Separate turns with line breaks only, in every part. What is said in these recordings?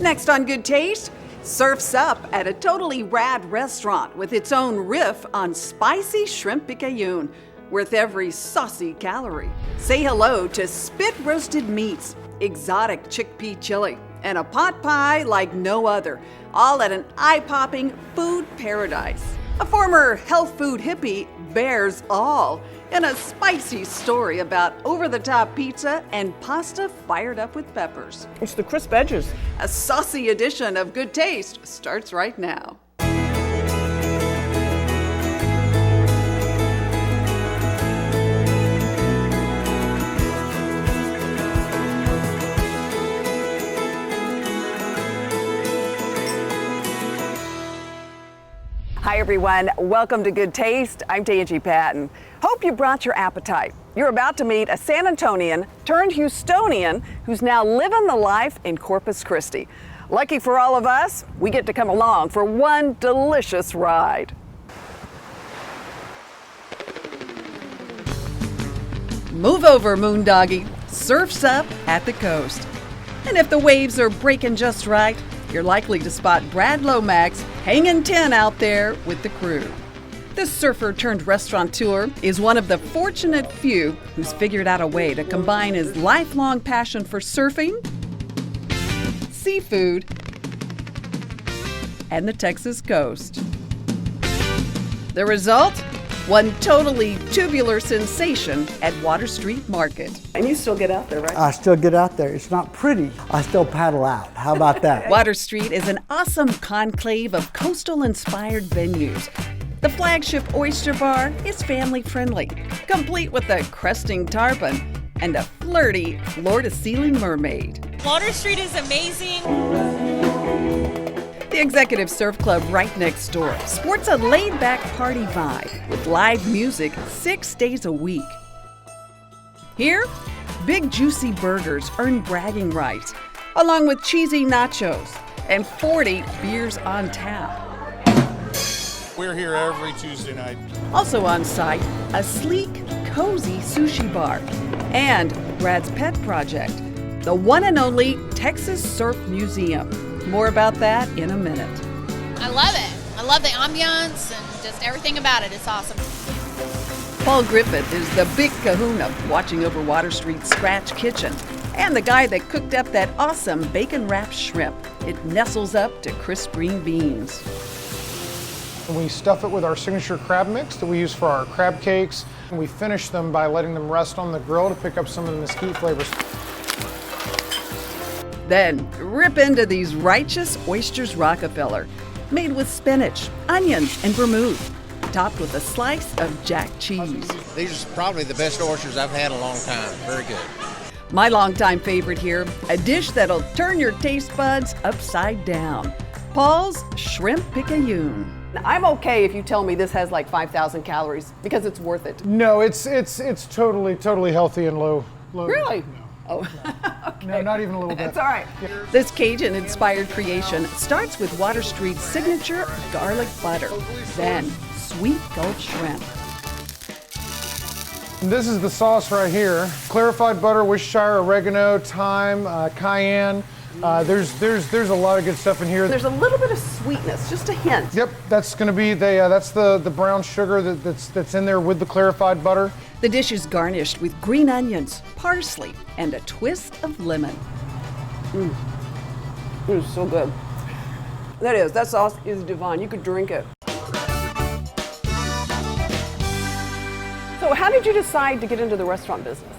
Next on Good Taste, Surf's Up at a totally rad restaurant with its own riff on spicy Shrimp Picayune, worth every saucy calorie. Say hello to spit roasted meats, exotic chickpea chili, and a pot pie like no other, all at an eye-popping food paradise. A former health food hippie bears all in a spicy story about over-the-top pizza and pasta fired up with peppers.
It's the crisp edges.
A saucy edition of Good Taste starts right now. Hi everyone, welcome to Good Taste. I'm Tanji Patton. Hope you brought your appetite. You're about to meet a San Antonian turned Houstonian who's now living the life in Corpus Christi. Lucky for all of us, we get to come along for one delicious ride. Move over, Moondoggie. Surf's up at the coast. And if the waves are breaking just right, you're likely to spot Brad Lomax hanging 10 out there with the crew. This surfer turned restaurateur is one of the fortunate few who's figured out a way to combine his lifelong passion for surfing, seafood, and the Texas coast. The result? One totally tubular sensation at Water Street Market. And you still get out there, right?
I still get out there. It's not pretty. I still paddle out. How about that?
Water Street is an awesome conclave of coastal-inspired venues. The flagship oyster bar is family-friendly, complete with a cresting tarpon and a flirty floor-to-ceiling mermaid.
Water Street is amazing.
The Executive Surf Club right next door sports a laid-back party vibe with live music 6 days a week. Here, big juicy burgers earn bragging rights, along with cheesy nachos and 40 beers on tap.
We're here every Tuesday night.
Also on site, a sleek, cozy sushi bar and Brad's pet project, the one and only Texas Surf Museum. More about that in a minute.
I love it. I love the ambiance and just everything about it. It's awesome.
Paul Griffith is the big kahuna watching over Water Street's Scratch Kitchen and the guy that cooked up that awesome bacon-wrapped shrimp. It nestles up to crisp green beans.
We stuff it with our signature crab mix that we use for our crab cakes, and we finish them by letting them rest on the grill to pick up some of the mesquite flavors.
Then rip into these righteous oysters Rockefeller, made with spinach, onions, and vermouth, topped with a slice of jack cheese.
These are probably the best oysters I've had in a long time. Very good.
My longtime favorite here, a dish that'll turn your taste buds upside down. Paul's Shrimp Picayune. I'm okay if you tell me this has like 5,000 calories because it's worth it.
No, it's totally healthy and low.
Really?
No.
Oh,
okay. No, not even a little bit.
That's all right. This Cajun-inspired creation starts with Water Street's signature garlic butter, then sweet Gulf shrimp.
And this is the sauce right here. Clarified butter, Worcestershire, oregano, thyme, cayenne. There's a lot of good stuff in here.
There's a little bit of sweetness, just a hint.
Yep, that's going to be that's the brown sugar that's in there with the clarified butter.
The dish is garnished with green onions, parsley, and a twist of lemon. It is so good. That sauce is divine. You could drink it. So how did you decide to get into the restaurant business?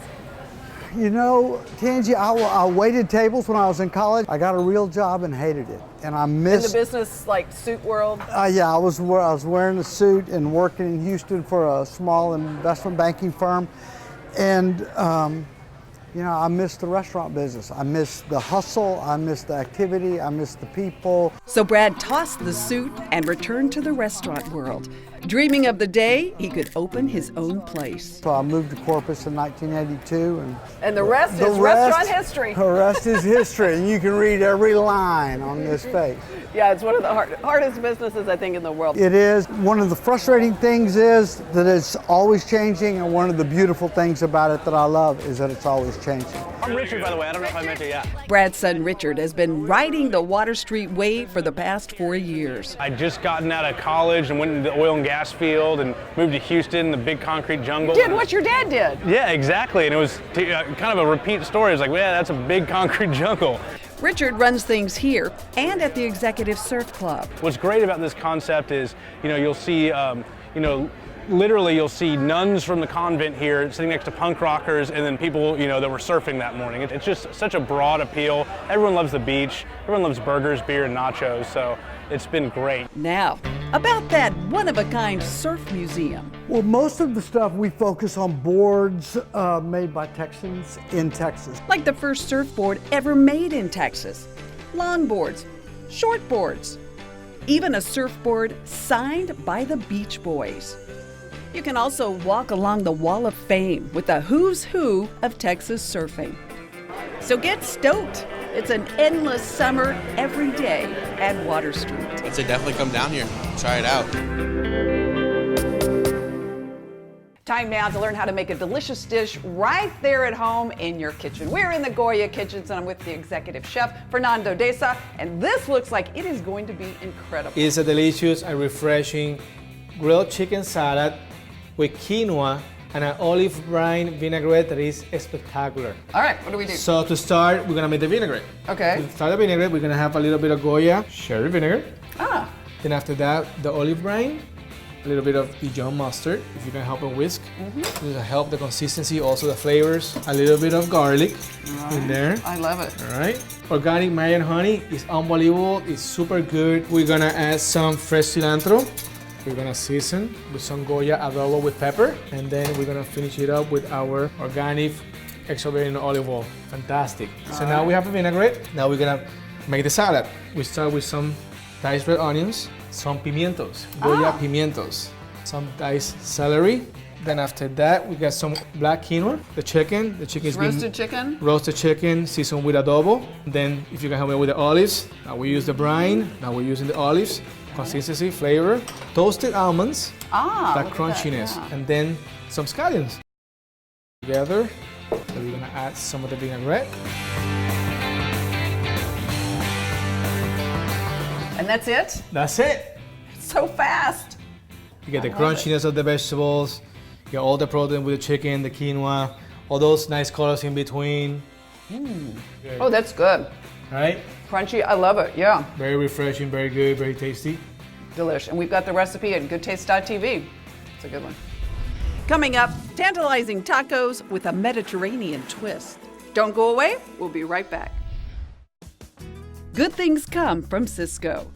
You know, Tanji, I waited tables when I was in college. I got a real job and hated it. And I missed...
In the business, like, suit world?
Yeah, I was wearing a suit and working in Houston for a small investment banking firm. And, you know, I missed the restaurant business. I missed the hustle, I missed the activity, I missed the people.
So Brad tossed the suit and returned to the restaurant world, dreaming of the day he could open his own place.
So I moved to Corpus in 1982.
And the rest is restaurant history.
The rest is history, and you can read every line on this face.
Yeah, it's one of the hardest businesses, I think, in the world.
It is. One of the frustrating things is that it's always changing, and one of the beautiful things about it that I love is that it's always changing. changed.
I'm Richard, by the way. I don't know if I met you yet.
Brad's son Richard has been riding the Water Street wave for the past 4 years.
I'd just gotten out of college and went into the oil and gas field and moved to Houston, the big concrete jungle.
Did what your dad did.
Yeah, exactly. And it was kind of a repeat story. It's like, yeah, that's a big concrete jungle.
Richard runs things here and at the Executive Surf Club.
What's great about this concept is, you'll see, literally you'll see nuns from the convent here sitting next to punk rockers and then people, that were surfing that morning. It's just such a broad appeal. Everyone loves the beach. Everyone loves burgers, beer, and nachos. So it's been great.
Now, about that one-of-a-kind surf museum.
Well, most of the stuff we focus on boards made by Texans in Texas.
Like the first surfboard ever made in Texas. Longboards, shortboards, even a surfboard signed by the Beach Boys. You can also walk along the Wall of Fame with the who's who of Texas surfing. So get stoked. It's an endless summer every day at Water Street.
I'd say definitely come down here, try it out.
Time now to learn how to make a delicious dish right there at home in your kitchen. We're in the Goya Kitchens and I'm with the executive chef, Fernando Deza, and this looks like it is going to be incredible.
It's a delicious and refreshing grilled chicken salad with quinoa and an olive brine vinaigrette that is spectacular.
All right, what do we do?
So to start, we're gonna make the vinaigrette.
Okay.
To start the vinaigrette, we're gonna have a little bit of Goya cherry vinegar.
Ah.
Then after that, the olive brine, a little bit of Dijon mustard, if you can help and whisk. This will help the consistency, also the flavors. A little bit of garlic in there.
I love it.
All right. Organic Mayan honey is unbelievable. It's super good. We're gonna add some fresh cilantro. We're gonna season with some Goya adobo with pepper, and then we're gonna finish it up with our organic extra virgin olive oil. Fantastic. So now we have a vinaigrette. Now we're gonna make the salad. We start with some diced red onions, some pimientos, Goya pimientos, some diced celery. Then after that, we got some black quinoa, the chicken. The chicken is
Roasted chicken?
Roasted chicken, seasoned with adobo. Then if you can help me with the olives, now we use the brine, now we're using the olives. Consistency, flavor, toasted almonds, that crunchiness, and then some scallions. Together, so we're gonna add some of the vinaigrette.
And that's it?
That's it.
It's so fast.
You get the crunchiness of the vegetables, you get all the protein with the chicken, the quinoa, all those nice colors in between.
Oh, that's good.
Right?
Crunchy, I love it, yeah.
Very refreshing, very good, very tasty.
Delish. And we've got the recipe at goodtaste.tv. It's a good one. Coming up, tantalizing tacos with a Mediterranean twist. Don't go away, we'll be right back. Good things come from Cisco.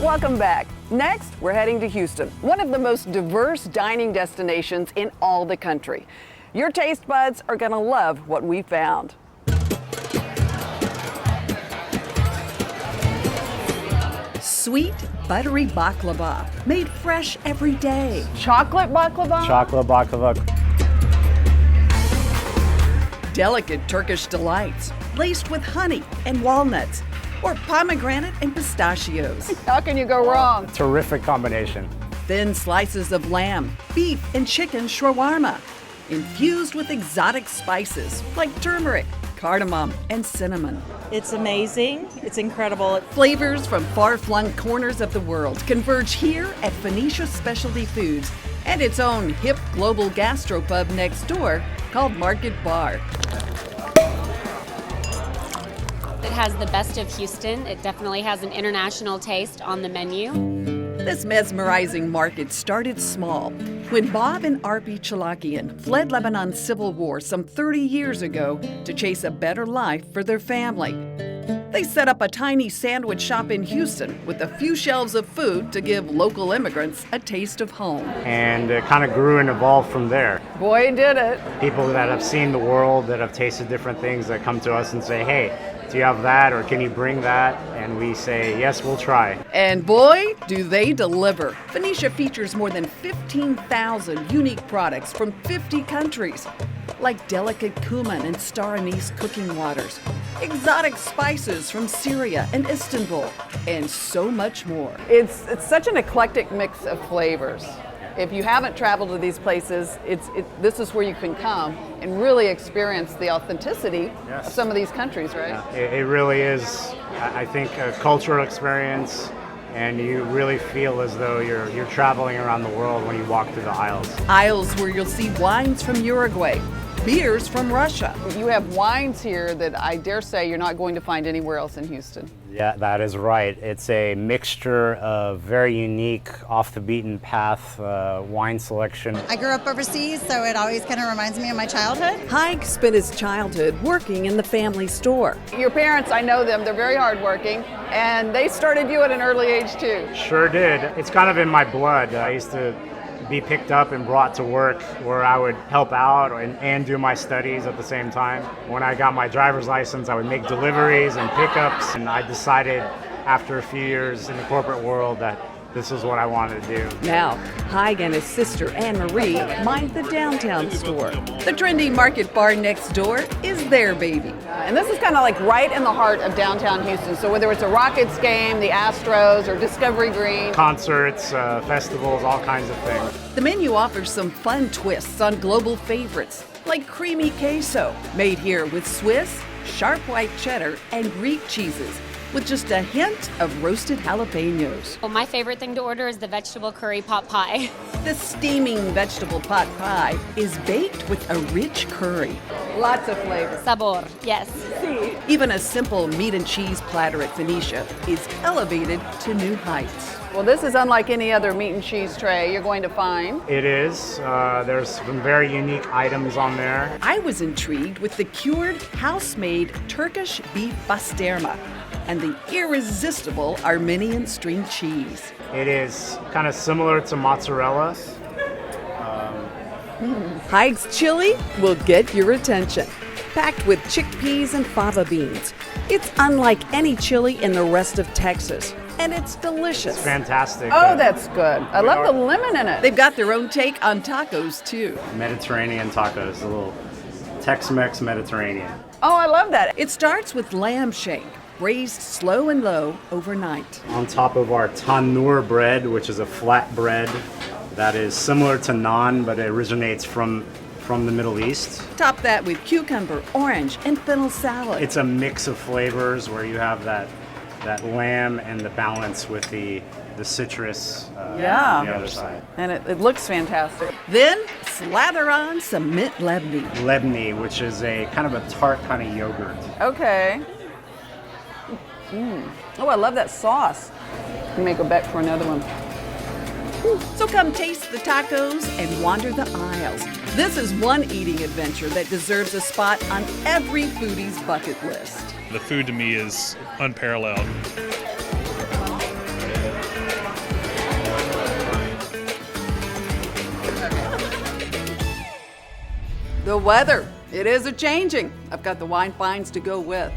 Welcome back. Next, we're heading to Houston, one of the most diverse dining destinations in all the country. Your taste buds are gonna love what we found. Sweet, buttery baklava, made fresh every day. Chocolate baklava?
Chocolate baklava.
Delicate Turkish delights, laced with honey and walnuts, or pomegranate and pistachios. How can you go wrong?
Terrific combination.
Thin slices of lamb, beef, and chicken shawarma, infused with exotic spices like turmeric, cardamom, and cinnamon.
It's amazing. It's incredible.
Flavors from far-flung corners of the world converge here at Phoenicia Specialty Foods and its own hip global gastropub next door called Market Bar.
It has the best of Houston. It definitely has an international taste on the menu.
This mesmerizing market started small when Bob and Arpi Chalakian fled Lebanon's civil war some 30 years ago to chase a better life for their family. They set up a tiny sandwich shop in Houston with a few shelves of food to give local immigrants a taste of home.
And it kind of grew and evolved from there.
Boy, did it.
People that have seen the world, that have tasted different things, that come to us and say, hey, do you have that, or can you bring that? And we say, yes, we'll try.
And boy, do they deliver. Phoenicia features more than 15,000 unique products from 50 countries, like delicate cumin and star anise cooking waters, exotic spices from Syria and Istanbul, and so much more. It's such an eclectic mix of flavors. If you haven't traveled to these places, this is where you can come and really experience the authenticity of some of these countries, right?
Yeah, it really is, I think, a cultural experience, and you really feel as though you're traveling around the world when you walk through the aisles.
Aisles where you'll see wines from Uruguay, beers from Russia. You have wines here that I dare say you're not going to find anywhere else in Houston.
Yeah, that is right. It's a mixture of very unique, off the beaten path wine selection.
I grew up overseas, so it always kind of reminds me of my childhood.
Haig spent his childhood working in the family store. Your parents, I know them, they're very hardworking, and they started you at an early age too.
Sure did. It's kind of in my blood. I used to be picked up and brought to work where I would help out and do my studies at the same time. When I got my driver's license, I would make deliveries and pickups, and I decided after a few years in the corporate world that this is what I wanted to do.
Now, Haig and his sister Anne-Marie mind the downtown store. The trendy market bar next door is their baby. And this is kind of like right in the heart of downtown Houston. So whether it's a Rockets game, the Astros, or Discovery Green.
Concerts, festivals, all kinds of things.
The menu offers some fun twists on global favorites, like creamy queso, made here with Swiss, sharp white cheddar, and Greek cheeses, with just a hint of roasted jalapenos.
Well, my favorite thing to order is the vegetable curry pot pie.
The steaming vegetable pot pie is baked with a rich curry. Lots of flavor.
Sabor, yes.
Even a simple meat and cheese platter at Phoenicia is elevated to new heights. Well, this is unlike any other meat and cheese tray you're going to find.
It is. There's some very unique items on there.
I was intrigued with the cured, house-made Turkish beef pasterma and the irresistible Armenian string cheese.
It is kind of similar to mozzarella.
Haig's chili will get your attention. Packed with chickpeas and fava beans. It's unlike any chili in the rest of Texas, and it's delicious.
It's fantastic.
Oh, that's good. I love the lemon in it. They've got their own take on tacos, too.
Mediterranean tacos, a little Tex-Mex Mediterranean.
Oh, I love that. It starts with lamb shank, braised slow and low overnight.
On top of our tandoor bread, which is a flat bread that is similar to naan, but it originates from the Middle East.
Top that with cucumber, orange, and fennel salad.
It's a mix of flavors where you have that lamb and the balance with the citrus on the other side.
And it looks fantastic. Then slather on some mint lebni.
Lebni, which is a kind of a tart kind of yogurt.
Okay. Oh, I love that sauce. You may go back for another one. So come taste the tacos and wander the aisles. This is one eating adventure that deserves a spot on every foodie's bucket list.
The food to me is unparalleled.
The weather, it is a-changing. I've got the wine finds to go with.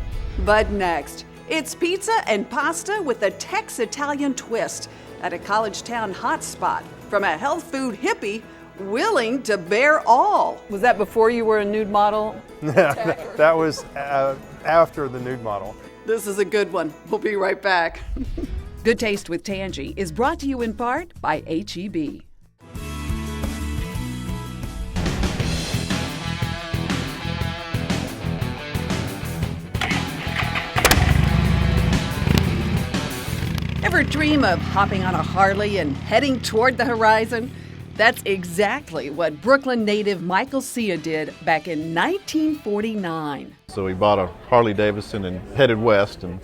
But next, it's pizza and pasta with a Tex-Italian twist at a college town hotspot from a health food hippie willing to bear all. Was that before you were a nude model?
That was after the nude model.
This is a good one. We'll be right back. Good Taste with Tanji is brought to you in part by H-E-B. Ever dream of hopping on a Harley and heading toward the horizon? That's exactly what Brooklyn native Michael Sia did back in 1949.
So he bought a Harley Davidson and headed west and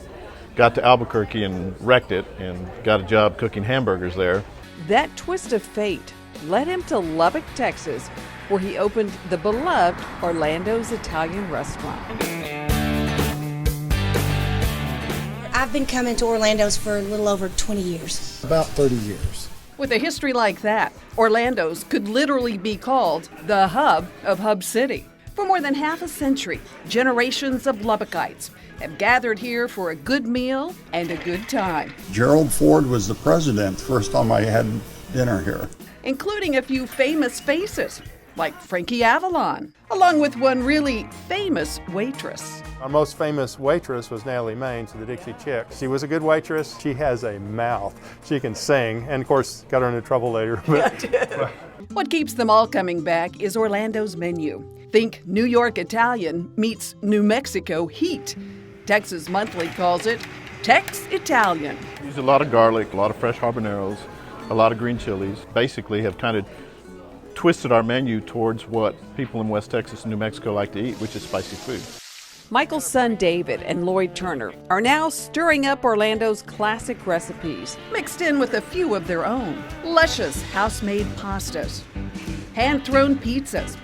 got to Albuquerque and wrecked it and got a job cooking hamburgers there.
That twist of fate led him to Lubbock, Texas, where he opened the beloved Orlando's Italian restaurant.
I've been coming to Orlando's for a little over 20 years.
About 30 years.
With a history like that, Orlando's could literally be called the hub of Hub City. For more than half a century, generations of Lubbockites have gathered here for a good meal and a good time.
Gerald Ford was the president the first time I had dinner here.
Including a few famous faces, like Frankie Avalon, along with one really famous waitress.
Our most famous waitress was Natalie Maines, the Dixie Chick. She was a good waitress. She has a mouth. She can sing, and of course, got her into trouble later.
What keeps them all coming back is Orlando's menu. Think New York Italian meets New Mexico heat. Texas Monthly calls it Tex-Italian.
Use a lot of garlic, a lot of fresh habaneros, a lot of green chilies. Basically have kind of twisted our menu towards what people in West Texas and New Mexico like to eat, which is spicy food.
Michael's son David and Lloyd Turner are now stirring up Orlando's classic recipes, mixed in with a few of their own. Luscious house-made pastas, hand-thrown pizzas,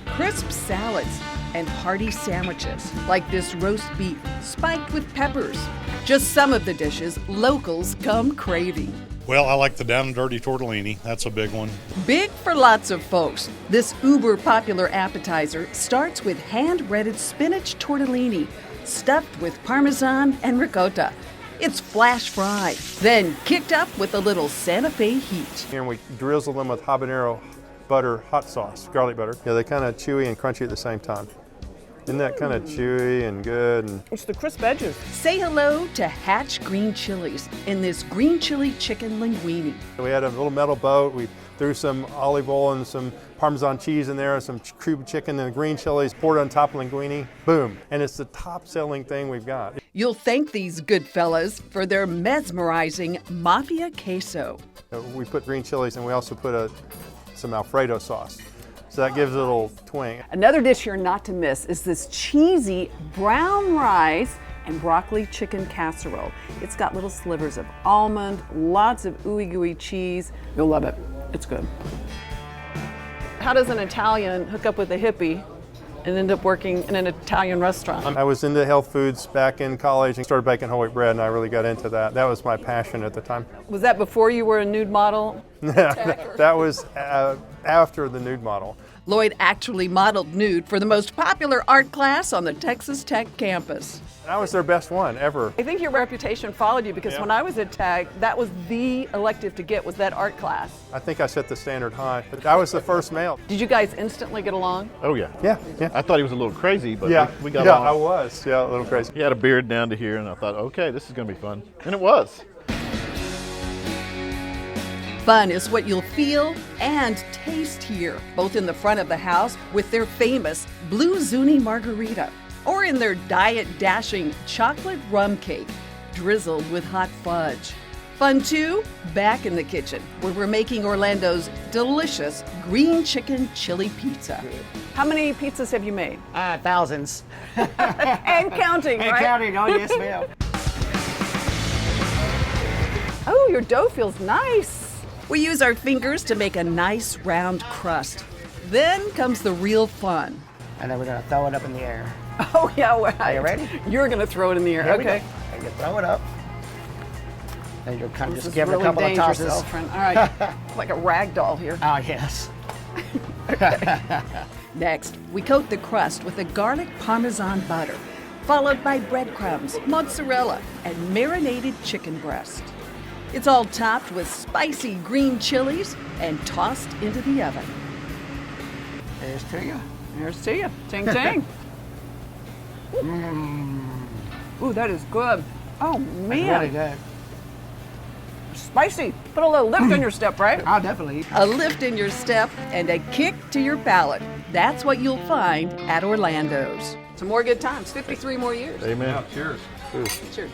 crisp salads, and hearty sandwiches, like this roast beef spiked with peppers. Just some of the dishes locals come craving.
Well, I like the down and dirty tortellini. That's a big one.
Big for lots of folks, this uber popular appetizer starts with hand-breaded spinach tortellini, stuffed with Parmesan and ricotta. It's flash fried, then kicked up with a little Santa Fe heat.
And we drizzle them with habanero butter hot sauce, garlic butter. Yeah, they're kind of chewy and crunchy at the same time. Isn't that kind of chewy and good? And
it's the crisp edges. Say hello to Hatch green chilies in this green chili chicken linguine.
We had a little metal boat. We threw some olive oil and some Parmesan cheese in there, some cube chicken and green chilies, poured it on top of linguine. Boom. And it's the top selling thing we've got.
You'll thank these good fellas for their mesmerizing mafia queso.
We put green chilies and we also put some Alfredo sauce. So that gives it a little twang.
Another dish here not to miss is this cheesy brown rice and broccoli chicken casserole. It's got little slivers of almond, lots of ooey gooey cheese. You'll love it. It's good. How does an Italian hook up with a hippie and end up working in an Italian restaurant?
I was into health foods back in college and started baking whole wheat bread, and I really got into that. That was my passion at the time.
Was that before you were a nude model?
That was after the nude model.
Lloyd actually modeled nude for the most popular art class on the Texas Tech campus.
I was their best one ever.
I think your reputation followed you because when I was at Tech, that was the elective to get, was that art class.
I think I set the standard high. But I was the first male.
Did you guys instantly get along?
Oh yeah.
Yeah.
I thought he was a little crazy, but we got
Yeah,
along.
I was. Yeah, a little crazy.
He had a beard down to here, and I thought, okay, this is going to be fun. And it was.
Fun is what you'll feel and taste here, both in the front of the house with their famous Blue Zuni margarita, or in their diet-dashing chocolate rum cake, drizzled with hot fudge. Fun too, back in the kitchen, where we're making Orlando's delicious green chicken chili pizza. How many pizzas have you made?
Thousands.
And counting, right?
And counting, oh yes ma'am.
Oh, your dough feels nice. We use our fingers to make a nice round crust. Then comes the real fun.
And then we're gonna throw it up in the air.
Oh yeah, well,
Are you ready?
You're gonna throw it in the air, okay.
And you throw it up. And you'll kind of
This
just
is
give it
really
a couple of
dangerous,
tosses.
Elfrin. All right, like a rag doll here.
Oh yes.
Next, we coat the crust with a garlic Parmesan butter, followed by breadcrumbs, mozzarella, and marinated chicken breast. It's all topped with spicy green chilies and tossed into the oven.
Here's to you.
Here's to you. Ting ting. Ooh, that is good. Oh man.
It's really good.
Spicy. Put a little lift in your step, right?
I'll definitely eat.
A lift in your step and a kick to your palate. That's what you'll find at Orlando's. Some more good times. 53 more years.
Amen.
Yeah, cheers.
Cheers.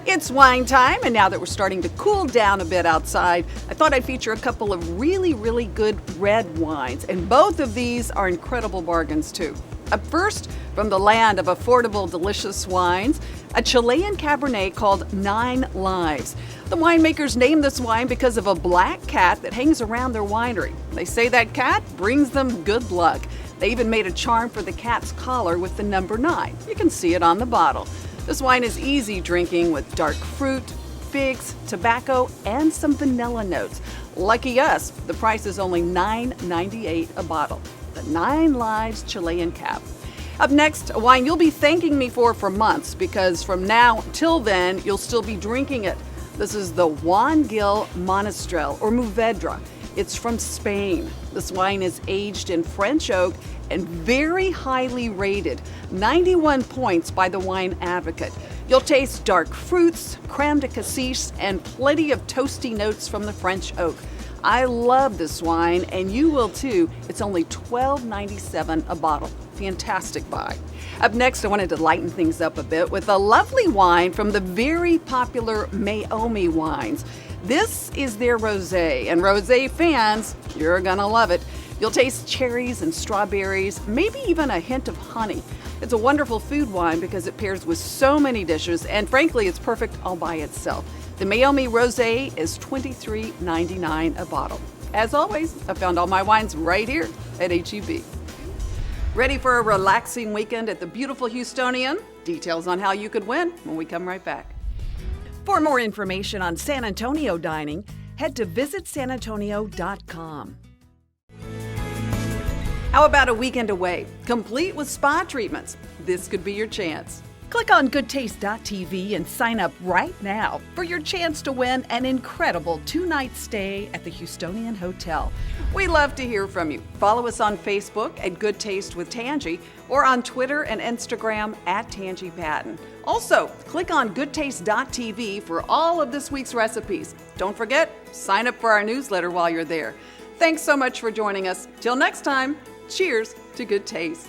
It's wine time, and now that we're starting to cool down a bit outside, I thought I'd feature a couple of really, really good red wines, and both of these are incredible bargains too. Up first, from the land of affordable, delicious wines, a Chilean Cabernet called 9 Lives. The winemakers named this wine because of a black cat that hangs around their winery. They say that cat brings them good luck. They even made a charm for the cat's collar with the number 9. You can see it on the bottle. This wine is easy drinking with dark fruit, figs, tobacco, and some vanilla notes. Lucky us, the price is only $9.98 a bottle. The 9 Lives Chilean Cab. Up next, a wine you'll be thanking me for months, because from now till then, you'll still be drinking it. This is the Juan Gil Monastrell, or Mourvedre. It's from Spain. This wine is aged in French oak and very highly rated, 91 points by the Wine Advocate. You'll taste dark fruits, creme de cassis, and plenty of toasty notes from the French oak. I love this wine, and you will too. It's only $12.97 a bottle. Fantastic buy. Up next, I wanted to lighten things up a bit with a lovely wine from the very popular Meiomi wines. This is their rosé, and rosé fans, you're gonna love it. You'll taste cherries and strawberries, maybe even a hint of honey. It's a wonderful food wine because it pairs with so many dishes, and frankly, it's perfect all by itself. The Meiomi Rosé is $23.99 a bottle. As always, I found all my wines right here at H-E-B. Ready for a relaxing weekend at the beautiful Houstonian? Details on how you could win when we come right back. For more information on San Antonio dining, head to visitsanantonio.com. How about a weekend away, complete with spa treatments? This could be your chance. Click on Goodtaste.tv and sign up right now for your chance to win an incredible 2-night stay at the Houstonian Hotel. We love to hear from you. Follow us on Facebook at Good Taste with Tanji, or on Twitter and Instagram at Tanji Patton. Also, click on Goodtaste.tv for all of this week's recipes. Don't forget, sign up for our newsletter while you're there. Thanks so much for joining us. Till next time, cheers to good taste.